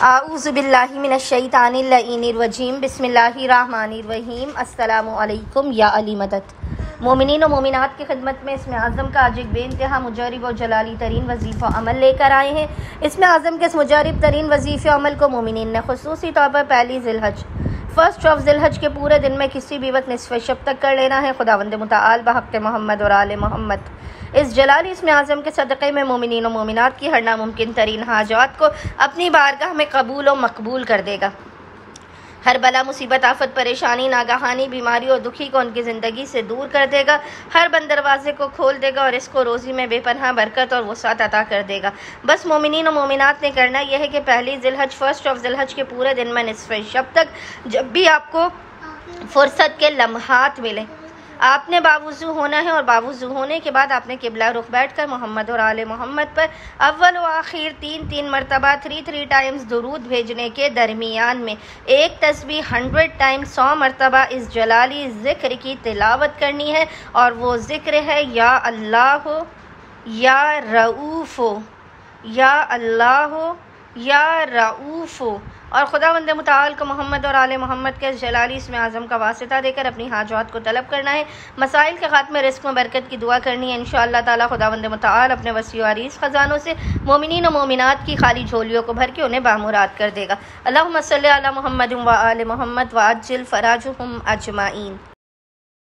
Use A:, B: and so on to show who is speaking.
A: आऊज़ुबिल्लाहि मिनश्शैतानिर्रजीम बिस्मिल्लाहिर्रहमानिर्रहीम अस्सलामु अलैकुम या अली मदद। मोमिनीन व मोमिनात की खिदमत में इसमें आज़म का आज एक बेइंतहा मुजरिब और जलाली तरीन वजीफ़ा अमल लेकर आए हैं। इसमें आज़म के इस मुजरिब तरीन वजीफ़े अमल को मोमिनीन ने खुसूसी तौर पर पहली ज़िलहज फर्स्ट ऑफ ज़िलहज के पूरे दिन में किसी भी वक्त निस्फ़ शब तक कर लेना है। खुदावंद मुताल बहक़ मोहम्मद और आले मोहम्मद इस जलाली इसमें आज़म के सदक़े में मोमिनीन व मोमिनात की हर नामुमकिन तरीन हाजात को अपनी बारगाह में कबूल व मकबूल कर देगा। हर बला मुसीबत आफत परेशानी नागहानी बीमारी और दुखी को उनकी ज़िंदगी से दूर कर देगा। हर बंद दरवाजे को खोल देगा और इसको रोज़ी में बेपनाह बरकत और वसात अता कर देगा। बस मोमिनीन और मोमिनात ने करना यह है कि पहली ज़िलहज फर्स्ट ऑफ ज़िलहज के पूरे दिन में निस्फ़ शब तक जब भी आपको फ़ुर्सत के लम्हात मिले आपने बावुज़ू होना है और बावुज़ू होने के बाद आपने किबला रुख बैठकर मोहम्मद और आले मोहम्मद पर अव्वल व आखिर तीन मरतबा 3 टाइम्स दुरूद भेजने के दरमियान में एक तस्बीह 100 टाइम्स 100 मरतबा इस जलाली ज़िक्र की तिलावत करनी है। और वो ज़िक्र है या अल्लाह या रऊफ़ या अल्लाह या रऊफ़। और खुदावंद मुताल को मोहम्मद और आले मोहम्मद के जलाली इसमें आज़म का वास्ता देकर अपनी हाजात को तलब करना है। मसाइल के खात्मे रिस्क में बरकत की दुआ करनी है। इंशाअल्लाह ताला खुदावंद मुताल अपने वसी व अरीज़ ख़ज़ानों से मोमिनीन व मोमिनात की खाली झोलियों को भर के उन्हें बामुराद कर देगा। अल्लाहुम्मा सल्लि अला मुहम्मद व आले मोहम्मद व अज्जिल फ़राजुहुम अजमाइन।